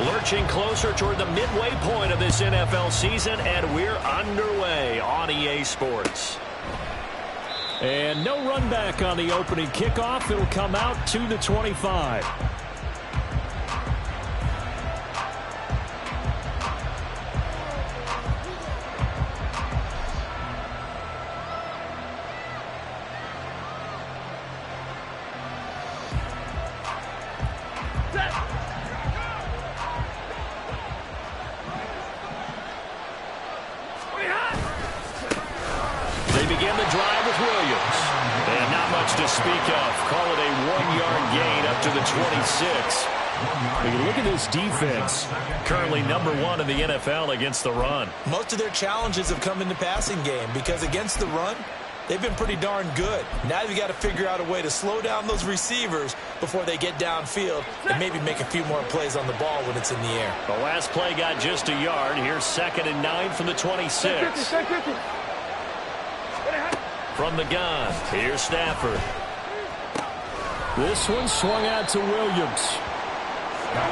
Lurching closer toward the midway point of this NFL season, and we're underway on EA Sports. And no run back on the opening kickoff. It'll come out to the 25. They begin the drive with Williams. And not much to speak of. Call it a 1-yard gain up to the 26. When you look at this defense, currently #1 in the NFL against the run. Most of their challenges have come in the passing game because against the run, they've been pretty darn good. Now you've got to figure out a way to slow down those receivers before they get downfield and maybe make a few more plays on the ball when it's in the air. The last play got just a yard. Here's 2nd and 9 from the 26. From the gun, here's Stafford. This one swung out to Williams.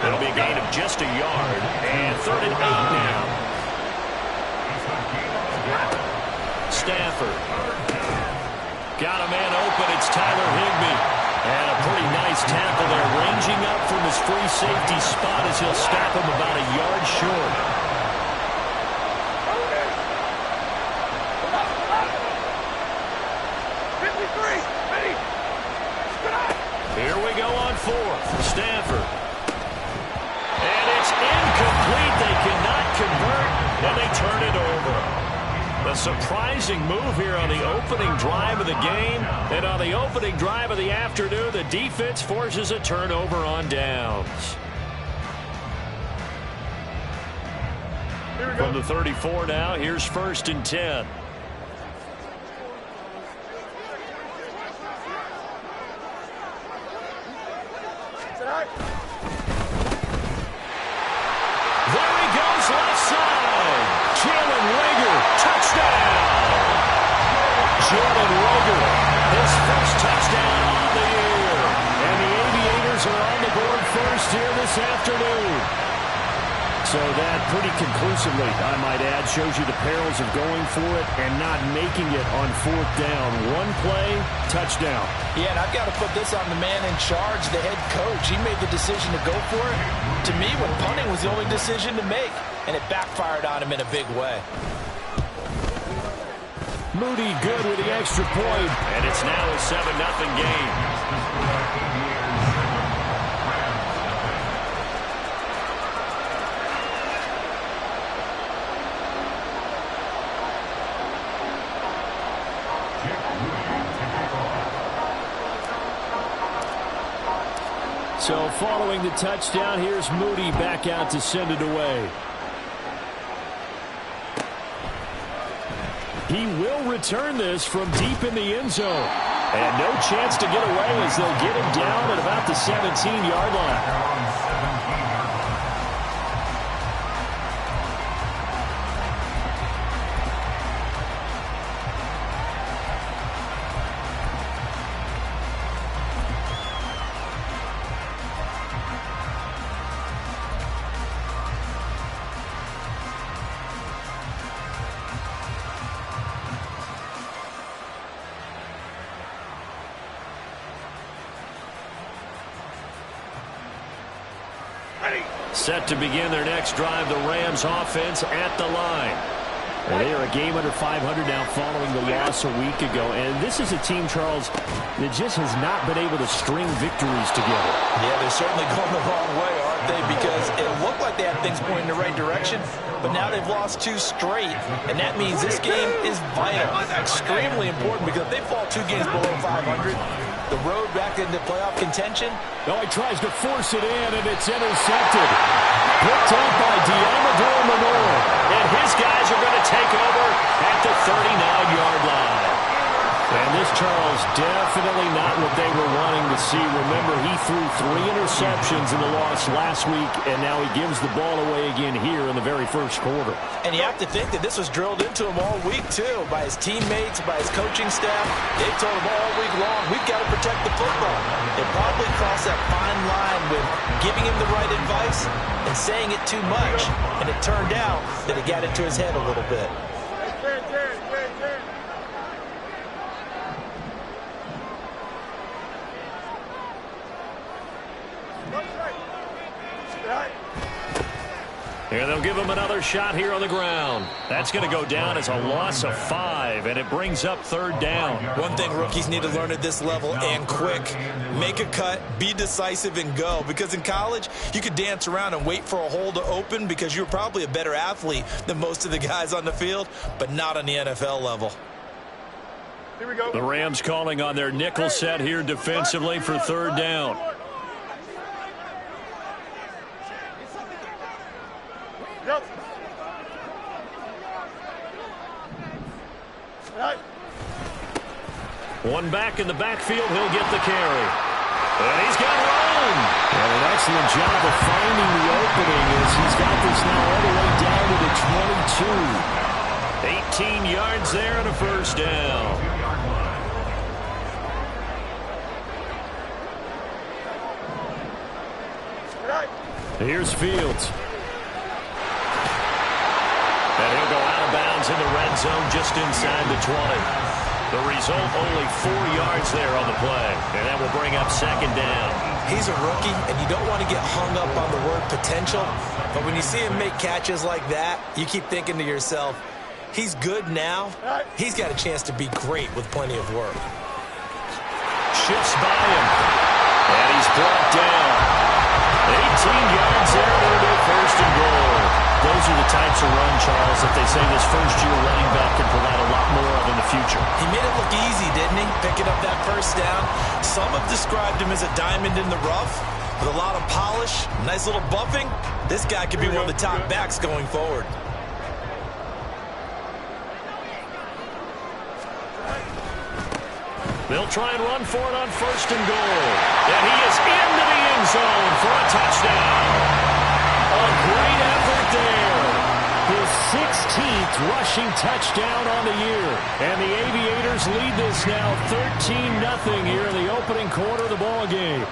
It'll be a gain of just a yard, and 3rd and 8 now. Stafford. Got a man open, it's Tyler Higbee. And a pretty nice tackle there, ranging up from his free safety spot as he'll stop him about a yard short. Here we go on 4th. Stafford. And it's incomplete. They cannot convert, and they turn it over. A surprising move here on the opening drive of the game. And on the opening drive of the afternoon, the defense forces a turnover on downs. From the 34 now, here's 1st and 10. There he goes, left side. Jalen Reagor, touchdown. Jalen Reagor, his first touchdown on the year. And the Aviators are on the board first here this afternoon. So that pretty conclusively, I might add, shows you the perils of going for it and not making it on 4th down. One play, touchdown. Yeah, and I've got to put this on the man in charge, the head coach. He made the decision to go for it. To me, when punting was the only decision to make, and it backfired on him in a big way. Moody good with the extra point, and it's now a 7-0 game. So following the touchdown, here's Moody back out to send it away. He will return this from deep in the end zone. And no chance to get away as they'll get him down at about the 17-yard line. Set to begin their next drive, the Rams offense at the line. Well, they are a game under 500 now following the loss a week ago. And this is a team, Charles, that just has not been able to string victories together. Yeah, they're certainly going the wrong way, aren't they? Because it looked like they had things pointing in the right direction, but now they've lost 2 straight. And that means this game is vital, extremely important, because if they fall 2 games below 500, the road back into playoff contention. Oh, he tries to force it in, and it's intercepted. Picked up by Deommodore Lenoir. And his guys are going to take over at the 39-yard line. And this, Charles, definitely not what they were wanting to see. Remember, he threw 3 interceptions in the loss last week, and now he gives the ball away again here in the very first quarter. And you have to think that this was drilled into him all week, too, by his teammates, by his coaching staff. They told him all week long, we've got to protect the football. They probably crossed that fine line with giving him the right advice and saying it too much. And it turned out that it got into his head a little bit. Here they'll give him another shot here on the ground. That's going to go down as a loss of 5, and it brings up 3rd down. One thing rookies need to learn at this level, and quick, make a cut, be decisive, and go. Because in college, you could dance around and wait for a hole to open because you're probably a better athlete than most of the guys on the field, but not on the NFL level. Here we go. The Rams calling on their nickel set here defensively for 3rd down. Yep. Right. One back in the backfield, he'll get the carry. And he's got room. And an excellent job of finding the opening as he's got this now all the way down to the 22. 18 yards there and a 1st down. Right. Here's Fields. And he'll go out of bounds in the red zone just inside the 20. The result, only 4 yards there on the play. And that will bring up 2nd down. He's a rookie, and you don't want to get hung up on the word potential. But when you see him make catches like that, you keep thinking to yourself, he's good now. He's got a chance to be great with plenty of work. Shifts by him. And he's brought down. 18 yards there to do 1st and goal. Those are the types of run, Charles, that they say this first-year running back can provide a lot more of in the future. He made it look easy, didn't he? Picking up that 1st down. Some have described him as a diamond in the rough with a lot of polish, nice little buffing. This guy could be one of the top backs going forward. They'll try and run for it on 1st and goal. And he is into the end zone for a touchdown. A great effort there. His 16th rushing touchdown on the year. And the Aviators lead this now 13-0 here in the opening quarter of the ball game.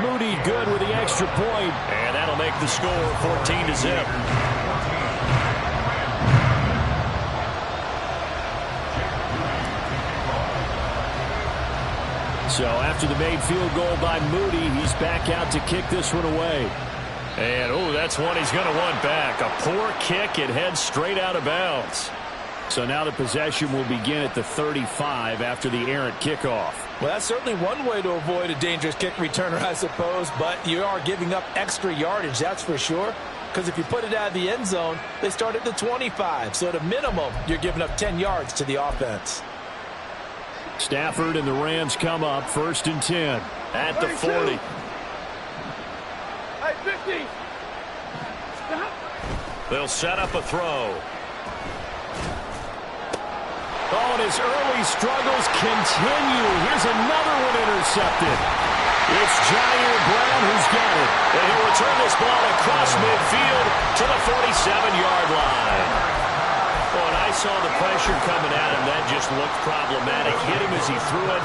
Moody good with the extra point. And that'll make the score 14-0. So after the made field goal by Moody, he's back out to kick this one away. And, oh, that's one he's going to want back. A poor kick. It heads straight out of bounds. So now the possession will begin at the 35 after the errant kickoff. Well, that's certainly one way to avoid a dangerous kick returner, I suppose. But you are giving up extra yardage, that's for sure. Because if you put it out of the end zone, they start at the 25. So at a minimum, you're giving up 10 yards to the offense. Stafford and the Rams come up 1st and 10 at the 40. Hey, 50. Stop. They'll set up a throw. Oh, and his early struggles continue. Here's another one intercepted. It's Jair Brown who's got it. And he'll return this ball across midfield to the 47-yard line. Well, and I saw the pressure coming at him. That just looked problematic. Hit him as he threw it,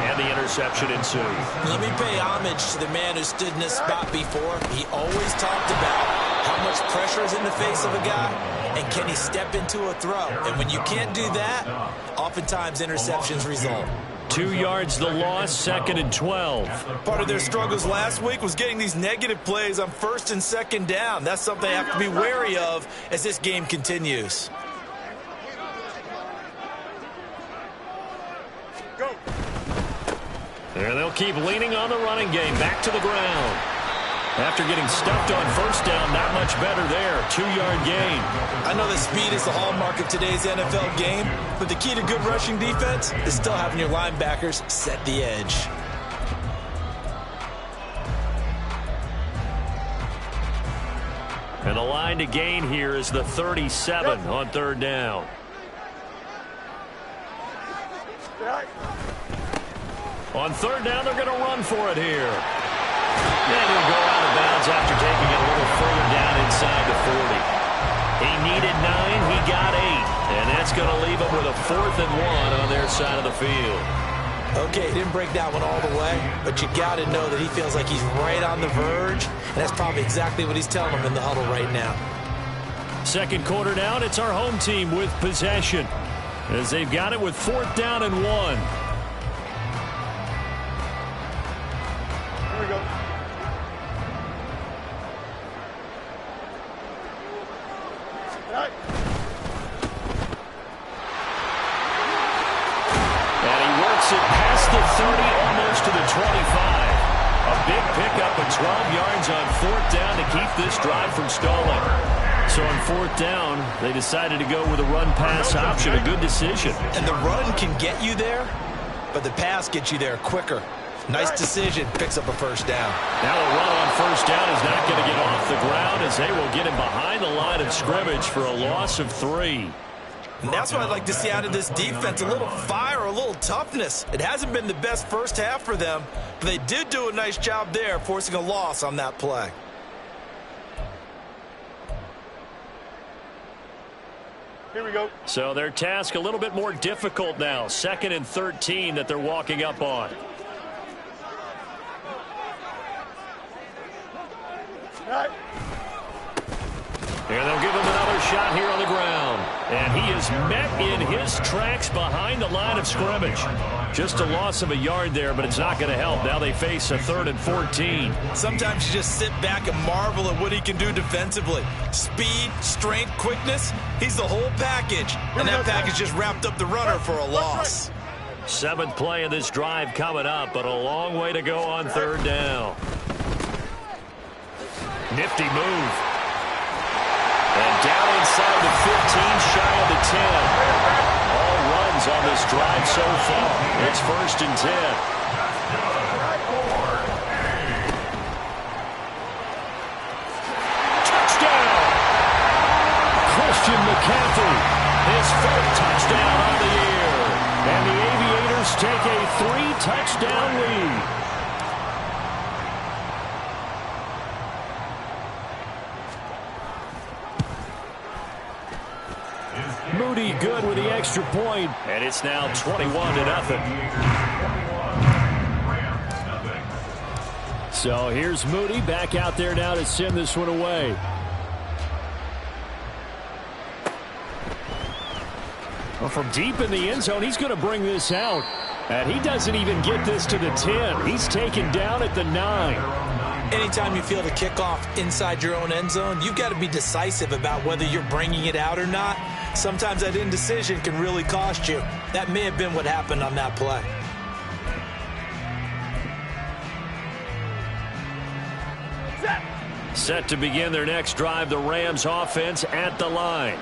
and the interception ensued. Let me pay homage to the man who stood in this spot before. He always talked about how much pressure is in the face of a guy, and can he step into a throw. And when you can't do that, oftentimes interceptions result. 2 yards the loss, 2nd and 12. Part of their struggles last week was getting these negative plays on 1st and 2nd down. That's something they have to be wary of as this game continues. Go. And they'll keep leaning on the running game. Back to the ground. After getting stuffed on 1st down, not much better there. 2-yard gain. I know that speed is the hallmark of today's NFL game, but the key to good rushing defense is still having your linebackers set the edge. And the line to gain here is the 37 on third down. On third down, they're going to run for it here. And he'll go out of bounds after taking it a little further down inside the 40. He needed 9, he got 8. And that's going to leave him with a 4th and 1 on their side of the field. Okay, he didn't break that one all the way, but you got to know that he feels like he's right on the verge, and that's probably exactly what he's telling them in the huddle right now. Second quarter down, it's our home team with possession, as they've got it with 4th down and 1. Here we go. All right. It past the 30, almost to the 25. A big pickup of 12 yards on 4th down to keep this drive from stalling. So on 4th down, they decided to go with a run-pass option. A good decision. And the run can get you there, but the pass gets you there quicker. Nice decision. Picks up a 1st down. Now a run on 1st down is not going to get off the ground, as they will get him behind the line of scrimmage for a loss of 3. And that's what I'd like to see out of this defense, a little fire, a little toughness. It hasn't been the best first half for them, but they did do a nice job there, forcing a loss on that play. Here we go. So their task a little bit more difficult now. 2nd and 13 that they're walking up on. All right. And they'll give him another shot here on the ground. And he is met in his tracks behind the line of scrimmage. Just a loss of a yard there, but it's not going to help. Now they face a 3rd and 14. Sometimes you just sit back and marvel at what he can do defensively. Speed, strength, quickness, he's the whole package. And that package just wrapped up the runner for a loss. 7th play of this drive coming up, but a long way to go on 3rd down. Nifty move. And down inside the 15, shy of the 10. All runs on this drive so far. It's 1st and 10. Touchdown! Christian McCaffrey, his 4th touchdown on the year. And the Aviators take a 3-touchdown lead. Moody good with the extra point, and it's now 21-0. So here's Moody back out there now to send this one away. Well, from deep in the end zone, he's going to bring this out. And he doesn't even get this to the 10. He's taken down at the 9. Anytime you feel the kickoff inside your own end zone, you've got to be decisive about whether you're bringing it out or not. Sometimes that indecision can really cost you. That may have been what happened on that play. Set to begin their next drive, the Rams offense at the line.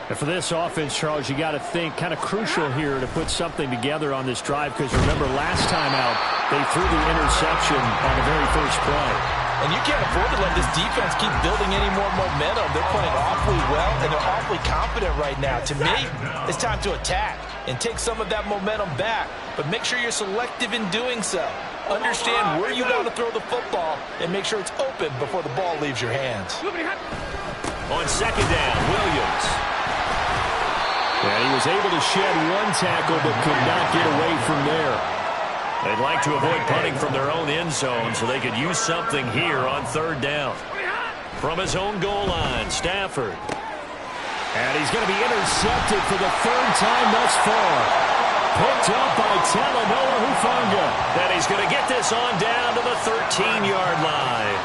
And for this offense, Charles, you got to think kind of crucial here to put something together on this drive, because remember last time out, they threw the interception on the very first play. And you can't afford to let this defense keep building any more momentum. They're playing awfully well, and they're awfully confident right now. To me, it's time to attack and take some of that momentum back. But make sure you're selective in doing so. Understand where you want to throw the football and make sure it's open before the ball leaves your hands. On 2nd down, Williams. And he was able to shed one tackle but could not get away from there. They'd like to avoid punting from their own end zone so they could use something here on 3rd down. From his own goal line, Stafford. And he's going to be intercepted for the 3rd time thus far. Picked up by Talanoa Hufanga. Then he's going to get this on down to the 13-yard line.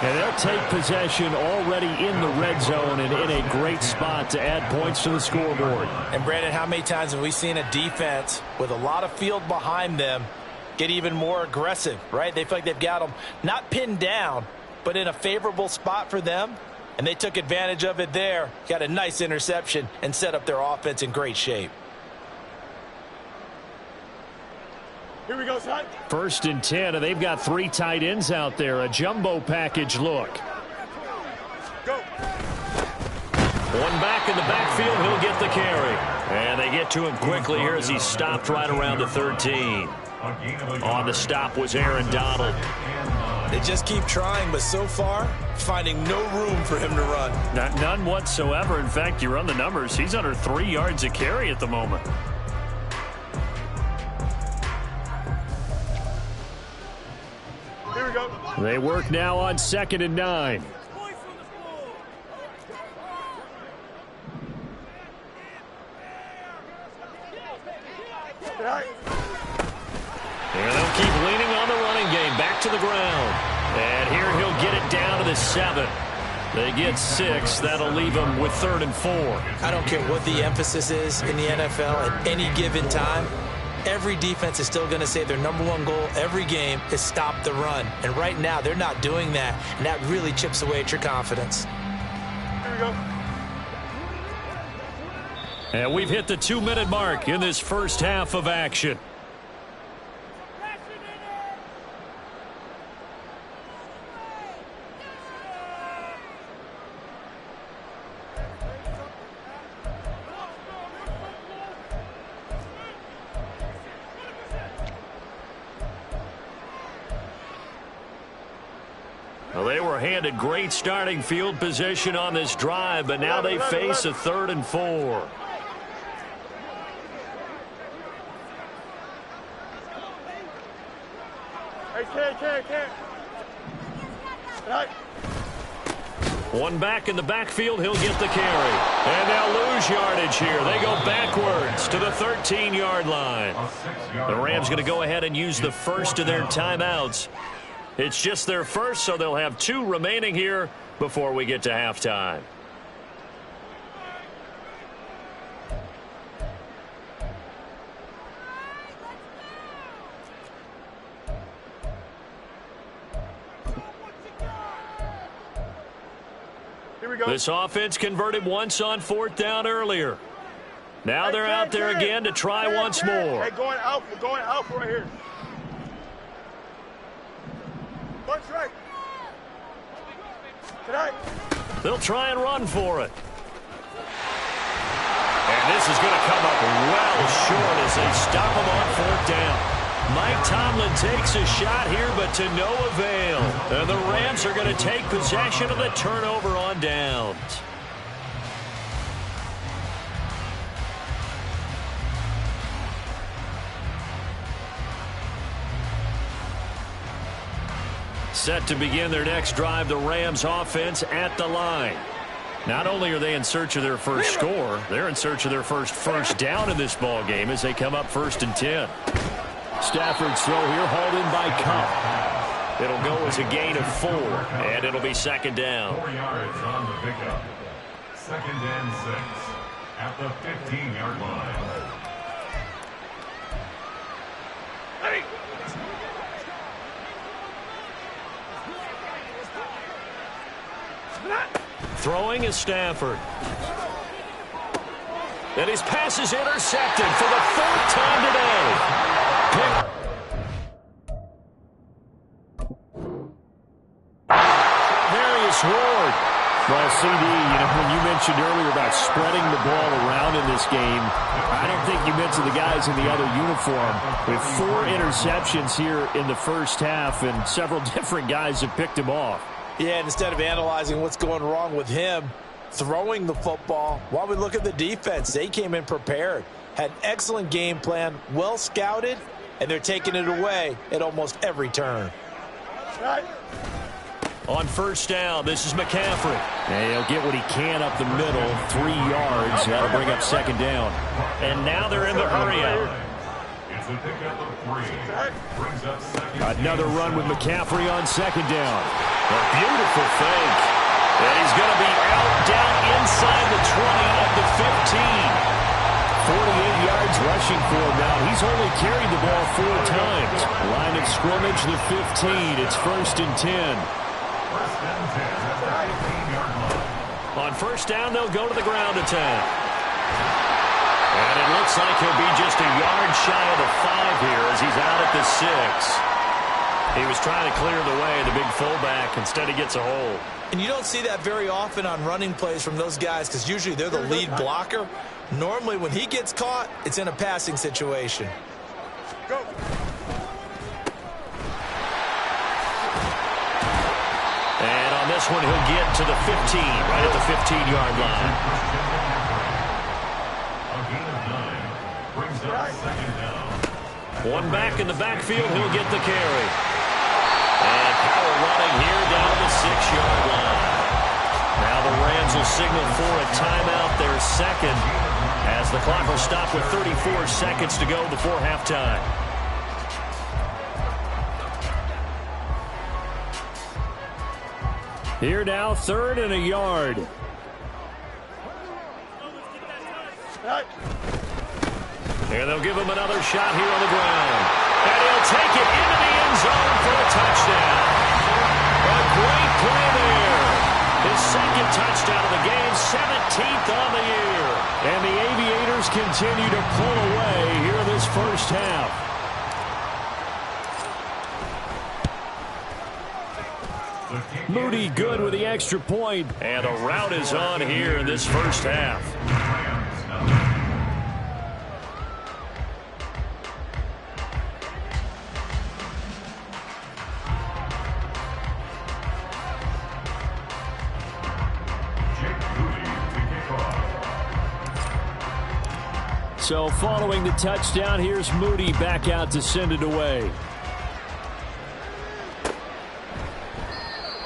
And they'll take possession already in the red zone and in a great spot to add points to the scoreboard. And, Brandon, how many times have we seen a defense with a lot of field behind them get even more aggressive, right? They feel like they've got them not pinned down, but in a favorable spot for them. And they took advantage of it there, got a nice interception, and set up their offense in great shape. Here we go, son. 1st and 10, and they've got 3 tight ends out there. A jumbo package look. Go. One back in the backfield, he'll get the carry. And they get to him quickly here as he stopped right around the 13. On the stop was Aaron Donald. They just keep trying, but so far, finding no room for him to run. None whatsoever. In fact, you run the numbers. He's under 3 yards a carry at the moment. Here we go. They work now on 2nd and 9. And they'll keep leaning on the running game. Back to the ground. And here he'll get it down to the 7. They get 6. That'll leave them with 3rd and 4. I don't care what the emphasis is in the NFL at any given time. Every defense is still going to say their #1 goal every game is stop the run. And right now, they're not doing that. And that really chips away at your confidence. Here we go. And we've hit the 2-minute mark in this first half of action. Well, they were handed great starting field position on this drive, but now they face a 3rd and 4. Hey, can't. Right. One back in the backfield, he'll get the carry. And they'll lose yardage here. They go backwards to the 13-yard line. The Rams going to go ahead and use the first of their timeouts. It's just their first, so they'll have 2 remaining here before we get to halftime. Here we go. This offense converted once on 4th down earlier. Now they're out there again to try once more. Hey, going out right here. Punch right. Tonight. They'll try and run for it. And this is going to come up well short as they stop him on 4th down. Mike Tomlin takes a shot here, but to no avail. And the Rams are going to take possession of the turnover on downs. Set to begin their next drive, the Rams offense at the line. Not only are they in search of their first score, they're in search of their first down in this ball game as they come up 1st and 10. Stafford's throw here hauled in by Kupp. It'll go as a gain of 4, and it'll be 2nd down. 4 yards on the pickup. 2nd and 6 at the 15-yard line. Hey. Throwing is Stafford. And his pass is intercepted for the 4th time today. Darius Ward. Well, CD, when you mentioned earlier about spreading the ball around in this game, I don't think you mentioned the guys in the other uniform. With 4 interceptions here in the first half, and several different guys have picked him off. Yeah, and instead of analyzing what's going wrong with him throwing the football, while we look at the defense, they came in prepared, had an excellent game plan, well scouted, and they're taking it away at almost every turn. Right. On 1st down, this is McCaffrey. And he'll get what he can up the middle, 3 yards. That'll bring up 2nd down. And now they're in the hurry out. It's a pickup of 3. Brings up 2nd. Another run with McCaffrey on 2nd down. A beautiful fake. And he's going to be out down inside the 20 of the 15. 48 yards rushing for him now. He's only carried the ball 4 times. Line of scrimmage, the 15. It's 1st and 10. 1st and 10 at the 15-yard line. On 1st down, they'll go to the ground attack. And it looks like he'll be just a yard shy of the 5 here as he's out at the 6. He was trying to clear the way, the big fullback. Instead, he gets a hold. And you don't see that very often on running plays from those guys because usually they're the lead blocker. Normally, when he gets caught, it's in a passing situation. Go. And on this one, he'll get to the 15, right at the 15-yard line. A gain of 9 brings up second down. One back in the backfield, he'll get the carry. And power running here down the 6-yard line. Now the Rams will signal for a timeout, their second, as the clock will stop with 34 seconds to go before halftime. Here now, 3rd and a yard. And they'll give him another shot here on the ground. And he'll take it into the end zone for a touchdown. A great play there. His second touchdown of the game, 17th on the year. And the Aviators continue to pull away here in this first half. Moody good with the extra point. And a rout is on here in this first half. So following the touchdown, here's Moody back out to send it away.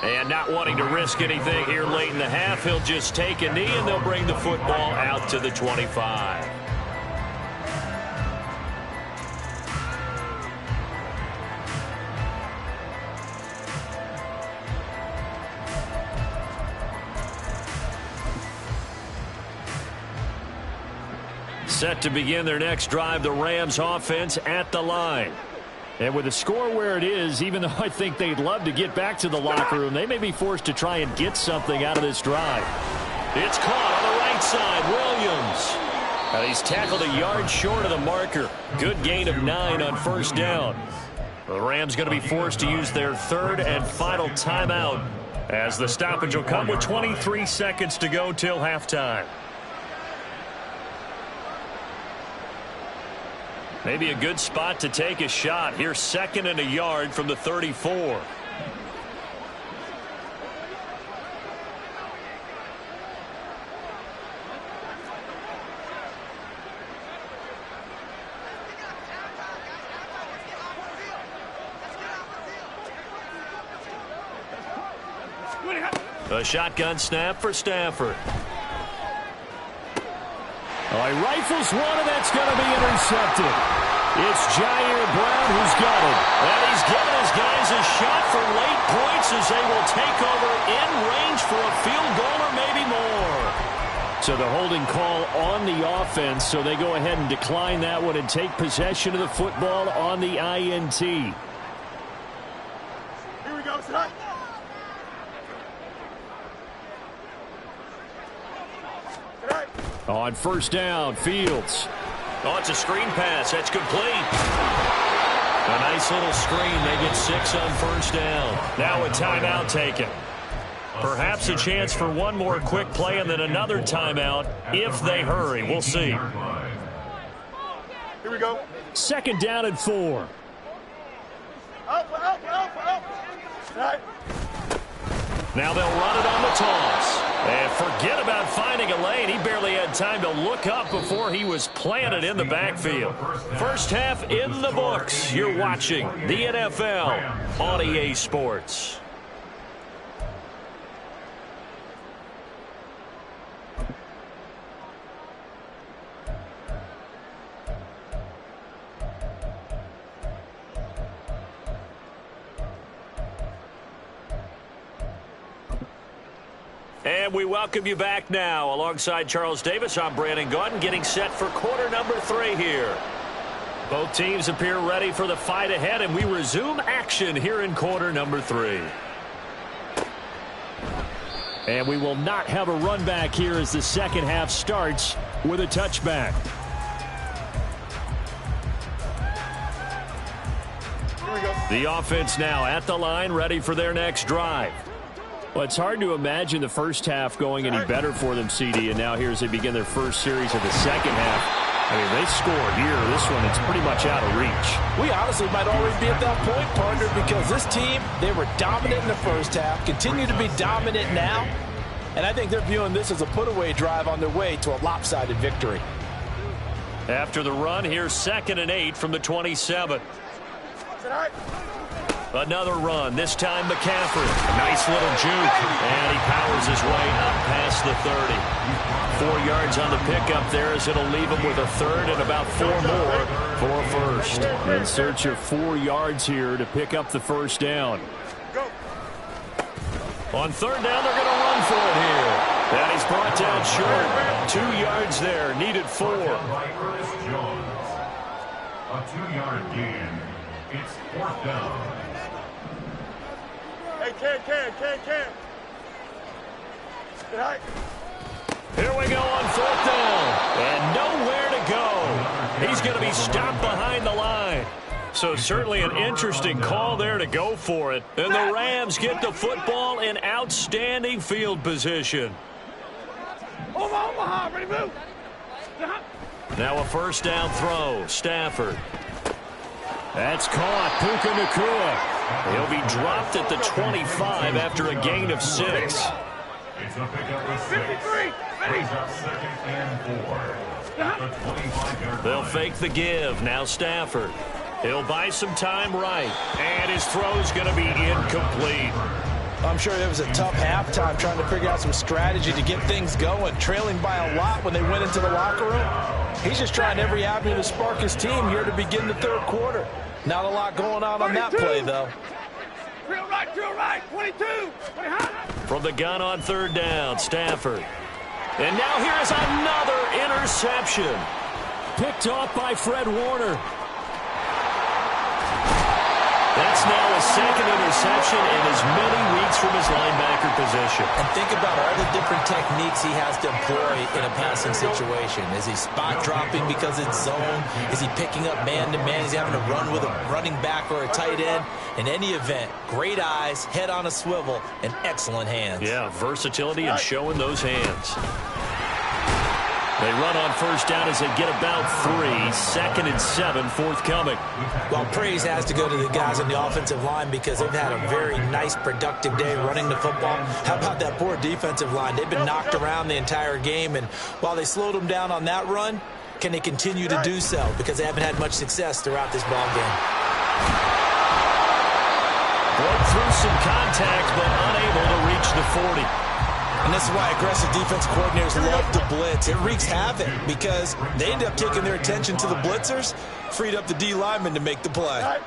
And not wanting to risk anything here late in the half, he'll just take a knee and they'll bring the football out to the 25. Set to begin their next drive, the Rams offense at the line. And with the score where it is, even though I think they'd love to get back to the locker room, they may be forced to try and get something out of this drive. It's caught on the right side, Williams. He's tackled a yard short of the marker. Good gain of 9 on first down. The Rams going to be forced to use their 3rd and final timeout as the stoppage will come with 23 seconds to go till halftime. Maybe a good spot to take a shot. Here's 2nd and a yard from the 34. A shotgun snap for Stafford. He rifles one, and that's going to be intercepted. It's Jair Brown who's got it. And he's giving his guys a shot for late points as they will take over in range for a field goal or maybe more. So the holding call on the offense, so they go ahead and decline that one and take possession of the football on the INT. Here we go, son. On first down, Fields. Oh, it's a screen pass. That's complete. A nice little screen. They get 6 on first down. Now a timeout taken. Perhaps a chance for one more quick play and then another timeout if they hurry. We'll see. Here we go. 2nd down and 4. Right. Now they'll run it on the toss. And forget about finding a lane. He barely had time to look up before he was planted in the backfield. First half in the books. You're watching the NFL on EA Sports. And we welcome you back now. Alongside Charles Davis, I'm Brandon Gaudin, getting set for quarter number 3 here. Both teams appear ready for the fight ahead, and we resume action here in quarter number 3. And we will not have a run back here as the second half starts with a touchback. Here we go. The offense now at the line, ready for their next drive. Well, it's hard to imagine the first half going any better for them, CD, and now here as they begin their first series of the second half. I mean, they score here. This one, it's pretty much out of reach. We honestly might already be at that point, partner, because this team, they were dominant in the first half, continue to be dominant now, and I think they're viewing this as a put-away drive on their way to a lopsided victory. After the run, here's 2nd and 8 from the 27. Another run, this time McCaffrey. Nice little juke, and he powers his way up past the 30. 4 yards on the pickup there as it'll leave him with a third and about 4 more for a first. In search of 4 yards here to pick up the first down. On 3rd down, they're going to run for it here. And he's brought down short. 2 yards there, needed 4. A 2-yard gain. It's 4th down. Hey, Ken. Good night. Here we go on 4th down. And nowhere to go. He's going to be stopped behind the line. So certainly an interesting call there to go for it. And the Rams get the football in outstanding field position. Omaha, ready to move. Now a 1st down throw. Stafford. That's caught. Puka Nacua. He'll be dropped at the 25 after a gain of 6. It's a pickup of 6. 53. Brings up 2nd and 4. At the 25-yard They'll line. fake the give. Now Stafford. He'll buy some time right. And his throw's going to be incomplete. I'm sure it was a tough halftime trying to figure out some strategy to get things going, trailing by a lot when they went into the locker room. He's just trying every avenue to spark his team here to begin the 3rd quarter. Not a lot going on that play, though. Drill right, 22. From the gun on 3rd down, Stafford. And now here's another interception. Picked off by Fred Warner. That's now his 2nd interception in as many weeks from his linebacker position. And think about all the different techniques he has to employ in a passing situation. Is he spot dropping because it's zone? Is he picking up man-to-man? Is he having to run with a running back or a tight end? In any event, great eyes, head on a swivel, and excellent hands. Yeah, versatility and showing those hands. They run on 1st down as they get about 3. 2nd and 7 forthcoming. Well, praise has to go to the guys on the offensive line because they've had a very nice, productive day running the football. How about that poor defensive line? They've been knocked around the entire game, and while they slowed them down on that run, can they continue to do so? Because they haven't had much success throughout this ball game. Broke through some contact, but unable to reach the 40. And this is why aggressive defense coordinators love to blitz. It wreaks havoc because they end up taking their attention to the blitzers, freed up the D lineman to make the play.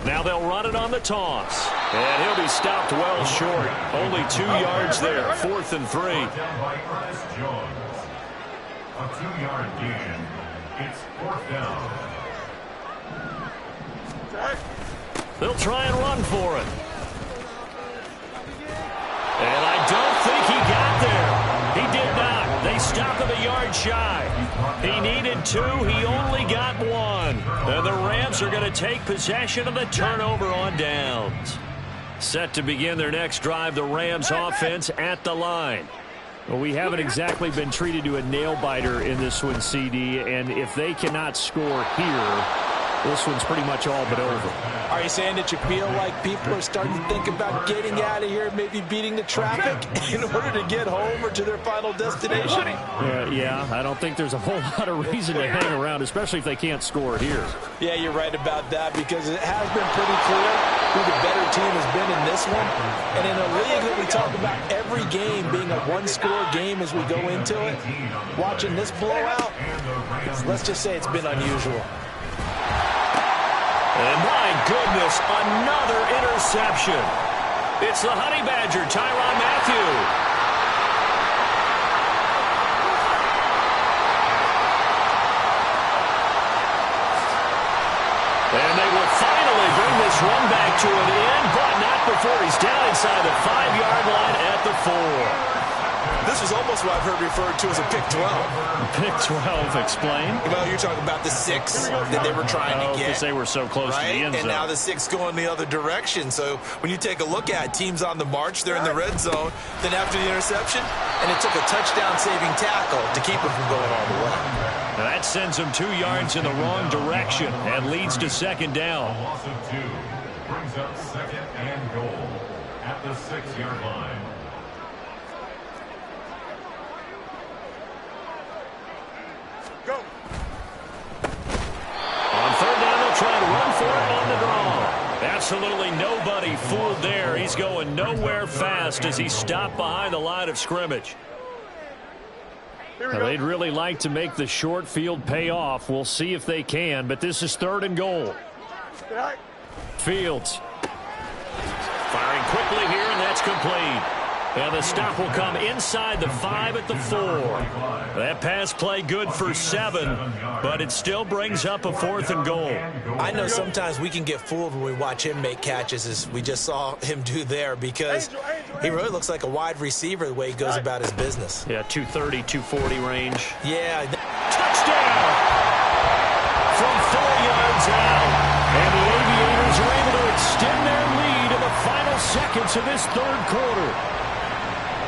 Now they'll run it on the toss. And he'll be stopped well short. Only 2 yards there. 4th and 3. Down by Ernest Jones. A 2-yard gain. It's 4th down. They'll try and run for it. And I don't think he got there. He did not. They stopped him a yard shy. He needed 2. He only got 1. And the Rams are going to take possession of the turnover on downs. Set to begin their next drive, the Rams offense at the line. Well, we haven't exactly been treated to a nail-biter in this one, CD, and if they cannot score here, this one's pretty much all but over. Are you saying that you feel like people are starting to think about getting out of here, maybe beating the traffic in order to get home or to their final destination? Yeah, I don't think there's a whole lot of reason to hang around, especially if they can't score here. Yeah, you're right about that because it has been pretty clear who the better team has been in this one. And in a league that we talk about every game being a one-score game as we go into it, watching this blowout, let's just say it's been unusual. And my goodness, another interception. It's the Honey Badger, Tyrann Mathieu. And they will finally bring this run back to an end, but not before he's down inside the 5-yard line at the 4. This was almost what I've heard referred to as a pick 12. Pick 12, explain. Well, you're talking about the 6 that they were trying to get. Because they were so close to the end zone. And now the 6 going the other direction. So when you take a look at teams on the march, they're in the red zone. Then after the interception, and it took a touchdown-saving tackle to keep them from going all the way. Now that sends them 2 yards in the wrong direction and leads to second down. A loss of 2 brings up second and goal at the 6-yard line. Go. On third down, they'll try to run for it on the draw. Absolutely nobody fooled there. He's going nowhere fast as he stopped behind the line of scrimmage. Now, they'd really like to make the short field pay off. We'll see if they can, but this is third and goal. Fields. Firing quickly here, and that's complete. And the stop will come inside the 5 at the 4. That pass play good for 7, but it still brings up a 4th and goal. I know sometimes we can get fooled when we watch him make catches, as we just saw him do there, because he really looks like a wide receiver the way he goes about his business. Yeah, 230, 240 range. Yeah. Touchdown! From 4 yards out. And the Aviators are able to extend their lead in the final seconds of this third quarter.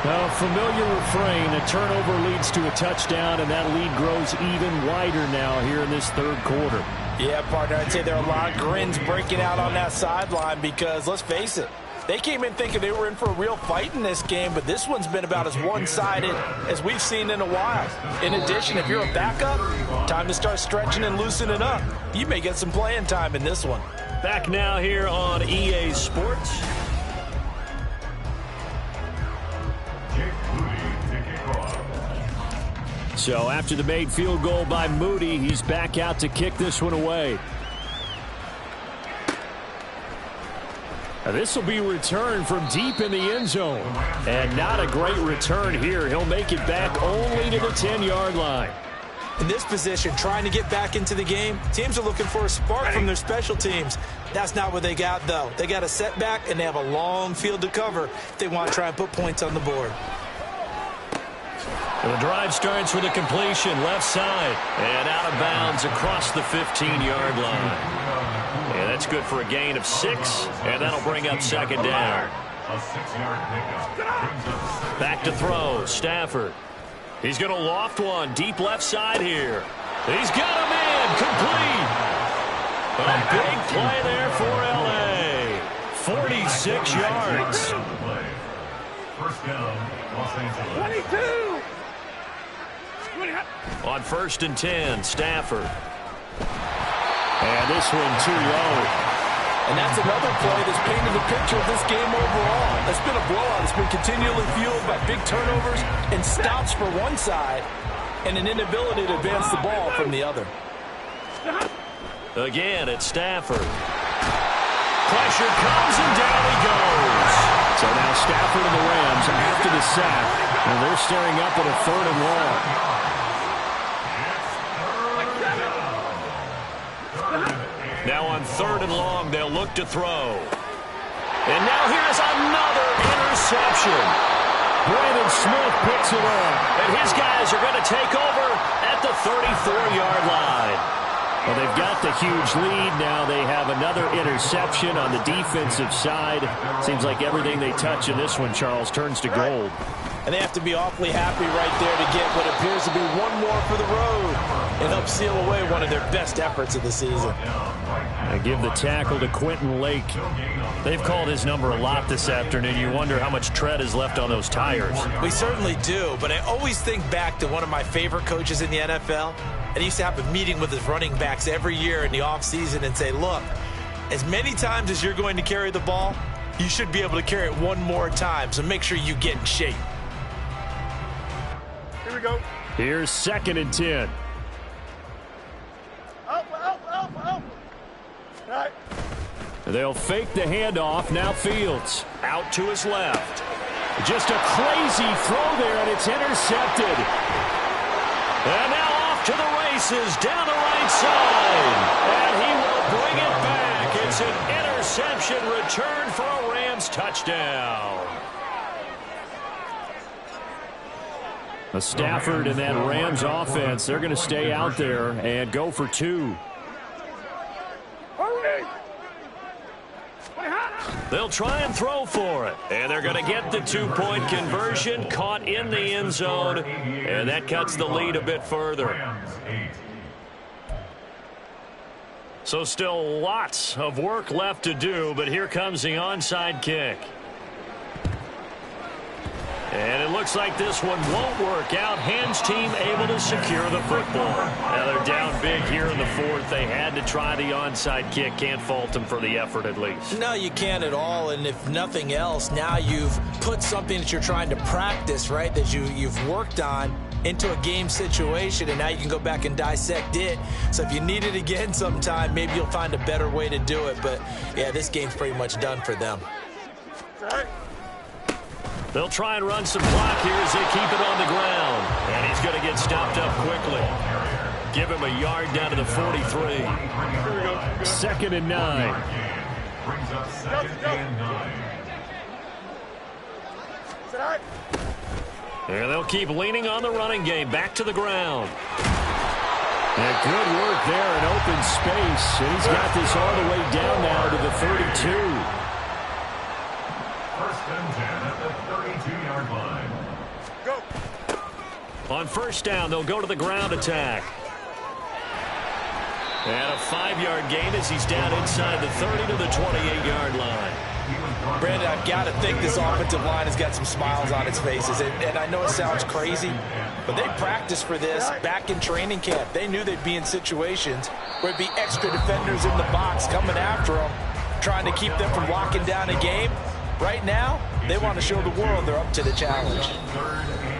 Now, familiar refrain, a turnover leads to a touchdown, and that lead grows even wider now here in this third quarter. Yeah, partner, I'd say there are a lot of grins breaking out on that sideline because, let's face it, they came in thinking they were in for a real fight in this game, but this one's been about as one-sided as we've seen in a while. In addition, if you're a backup, time to start stretching and loosening up. You may get some playing time in this one. Back now here on EA Sports. So after the made field goal by Moody, he's back out to kick this one away. Now this will be returned from deep in the end zone. And not a great return here. He'll make it back only to the 10-yard line. In this position, trying to get back into the game, teams are looking for a spark from their special teams. That's not what they got, though. They got a setback, and they have a long field to cover if they want to try and put points on the board. And the drive starts with a completion left side and out of bounds across the 15-yard line. And that's good for a gain of 6, and that'll bring up second down. A 6-yard pickup. Back to throw, Stafford. He's going to loft one deep left side here. He's got him in, complete. A big play there for L.A. 46 yards. First down, Los Angeles. 22. On 1st and 10, Stafford. And this one too low. And that's another play that's painted the picture of this game overall. It's been a blowout. It's been continually fueled by big turnovers and stops for one side and an inability to advance the ball from the other. Again, it's Stafford. Pressure comes, and down he goes. So now Stafford and the Rams after the sack, and they're staring up at a 3rd and long. Now on 3rd and long, they'll look to throw. And now here's another interception. Brandon Smith picks it up. And his guys are going to take over at the 34-yard line. Well, they've got the huge lead. Now they have another interception on the defensive side. Seems like everything they touch in this one, Charles, turns to gold. And they have to be awfully happy right there to get what appears to be one more for the road and help seal away one of their best efforts of the season. I give the tackle to Quentin Lake. They've called his number a lot this afternoon. You wonder how much tread is left on those tires. We certainly do, but I always think back to one of my favorite coaches in the NFL. And he used to have a meeting with his running backs every year in the offseason and say, look, as many times as you're going to carry the ball, you should be able to carry it one more time, so make sure you get in shape. Here we go. Here's 2nd and 10. Up. All right. They'll fake the handoff. Now Fields. Out to his left. Just a crazy throw there, and it's intercepted. And now off to the races down the right side. And he will bring it back. It's an interception return for a Rams touchdown. Stafford and that Rams offense, they're going to stay out there and go for 2. They'll try and throw for it. And they're going to get the 2-point conversion, caught in the end zone. And that cuts the lead a bit further. So still lots of work left to do, but here comes the onside kick. And it looks like this one won't work out. Hens team able to secure the football. Now they're down big here in the fourth. They had to try the onside kick. Can't fault them for the effort at least. No, you can't at all. And if nothing else, now you've put something that you're trying to practice, right, that you've worked on into a game situation, and now you can go back and dissect it. So if you need it again sometime, maybe you'll find a better way to do it. But, yeah, this game's pretty much done for them. They'll try and run some clock here as they keep it on the ground. And he's going to get stopped up quickly. Give him a yard down to the 43. 2nd and 9. Brings up 2nd and 9. And they'll keep leaning on the running game. Back to the ground. And good work there in open space. And he's got this all the way down now to the 32. 1st and 10 at the 32-yard line. Go. On 1st down, they'll go to the ground attack. And a 5-yard gain as he's down inside the 30 to the 28-yard line. Brandon, I've got to think this offensive line has got some smiles on its faces. And I know it sounds crazy, but they practiced for this back in training camp. They knew they'd be in situations where it'd be extra defenders in the box coming after them, trying to keep them from locking down a game. Right now, they want to show the world they're up to the challenge.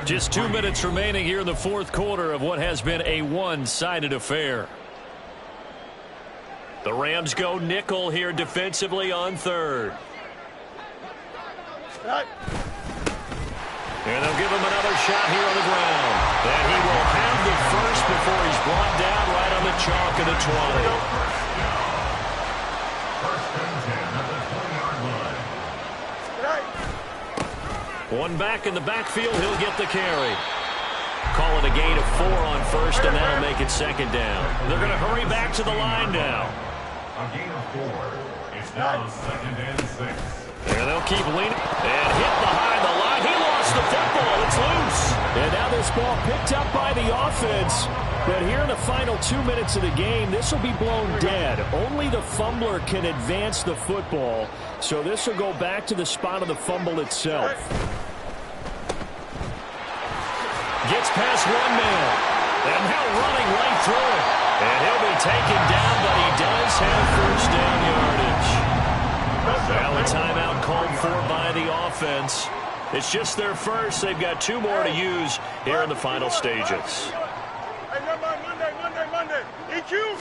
Just 2 minutes remaining here in the fourth quarter of what has been a one-sided affair. The Rams go nickel here defensively on 3rd. And they'll give him another shot here on the ground. And he will have the first before he's brought down right on the chalk of the 20. 1st and 10 at the 20-yard line. One back in the backfield, he'll get the carry. Call it a gain of 4 on 1st, and that'll make it 2nd down. They're going to hurry back to the line now. A gain of 4. It's now 2nd and 6. And they'll keep leaning and hit behind the line. He lost the football. It's loose. And now this ball picked up by the offense. But here in the final 2 minutes of the game, this will be blown dead. Only the fumbler can advance the football. So this will go back to the spot of the fumble itself. Gets past one man. And now running right through it. And he'll be taken down, but he does have 1st down yardage. Now a timeout called for by the offense. It's just their first. They've got 2 more to use here in the final stages. Hey, Monday. EQ.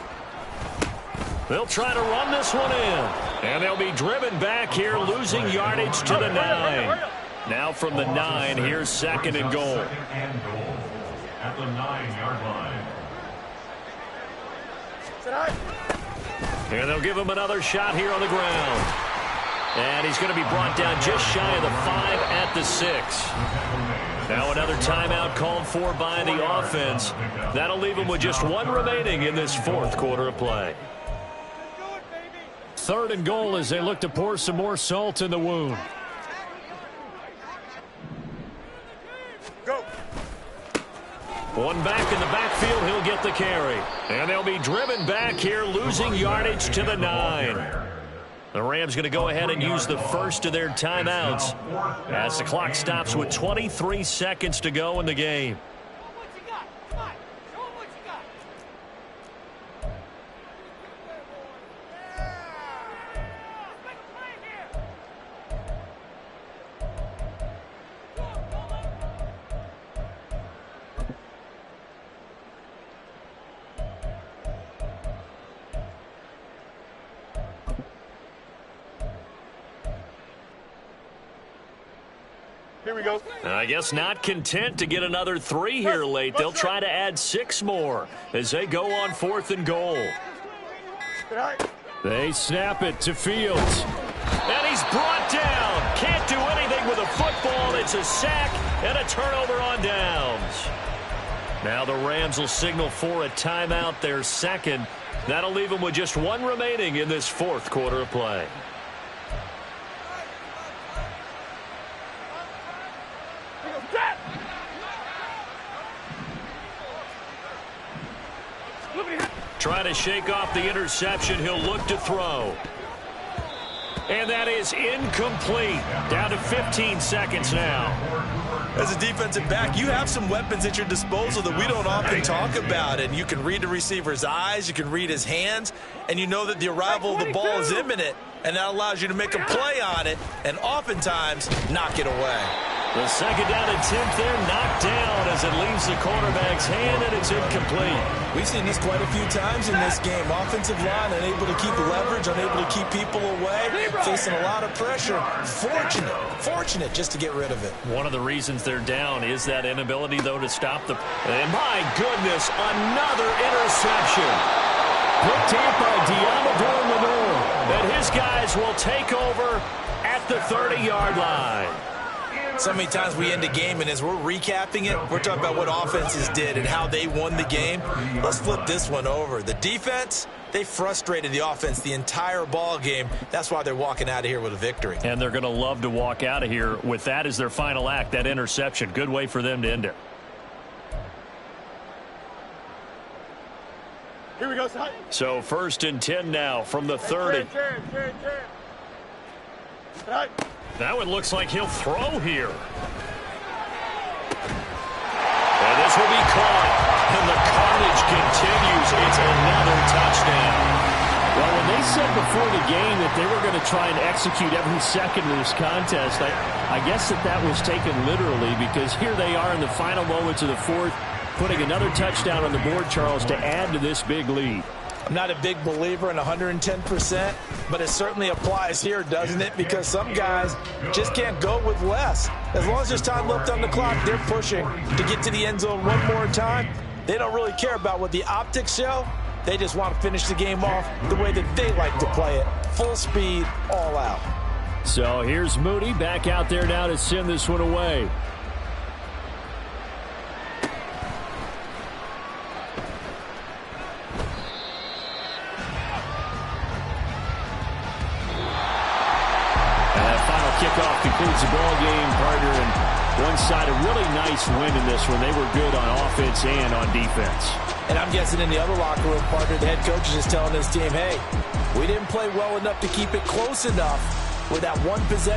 They'll try to run this one in. And they'll be driven back here, losing yardage to the 9. Now from the 9, here's 2nd and goal. 2nd and goal at the 9-yard line. And they'll give him another shot here on the ground. And he's going to be brought down just shy of the 5 at the 6. Now another timeout called for by the offense. That'll leave him with just 1 remaining in this fourth quarter of play. 3rd and goal as they look to pour some more salt in the wound. Go. One back in the backfield, he'll get the carry. And they'll be driven back here, losing yardage to the 9. The Rams going to go ahead and use the first of their timeouts as the clock stops with 23 seconds to go in the game. Here we go. I guess not content to get another 3 here late. They'll try to add 6 more as they go on 4th and goal. They snap it to Fields. And he's brought down. Can't do anything with a football. It's a sack and a turnover on downs. Now the Rams will signal for a timeout, their second. That'll leave them with just one remaining in this fourth quarter of play. Trying to shake off the interception. He'll look to throw. And that is incomplete. Down to 15 seconds now. As a defensive back, you have some weapons at your disposal that we don't often talk about. And you can read the receiver's eyes, you can read his hands, and you know that the arrival of the ball is imminent. And that allows you to make a play on it and oftentimes knock it away. The second down attempt there knocked down as it leaves the quarterback's hand, and it's incomplete. We've seen this quite a few times in this game. Offensive line unable to keep leverage, unable to keep people away, facing a lot of pressure. Fortunate just to get rid of it. One of the reasons they're down is that inability, though, to stop the... And my goodness, another interception. Picked up by Deommodore Lenoir. And his guys will take over at the 30-yard line. So many times we end a game, and as we're recapping it, we're talking about what offenses did and how they won the game. Let's flip this one over. The defense, they frustrated the offense the entire ball game. That's why they're walking out of here with a victory. And they're going to love to walk out of here with that as their final act, that interception. Good way for them to end it. Here we go, son. So 1st and 10 now from the 30. 10. Right. That one looks like he'll throw here. And this will be caught. And the carnage continues. It's another touchdown. Well, when they said before the game that they were going to try and execute every second of this contest, I guess that was taken literally, because here they are in the final moments of the fourth, putting another touchdown on the board, Charles, to add to this big lead. I'm not a big believer in 110%, but it certainly applies here, doesn't it? Because some guys just can't go with less. As long as there's time left on the clock, they're pushing to get to the end zone one more time. They don't really care about what the optics show. They just want to finish the game off the way that they like to play it. Full speed, all out. So here's Mooney back out there now to send this one away. Kickoff concludes the ball game, partner, and one side a really nice win in this one. They were good on offense and on defense. And I'm guessing in the other locker room, partner, the head coach is just telling his team, hey, we didn't play well enough to keep it close enough with that one possession.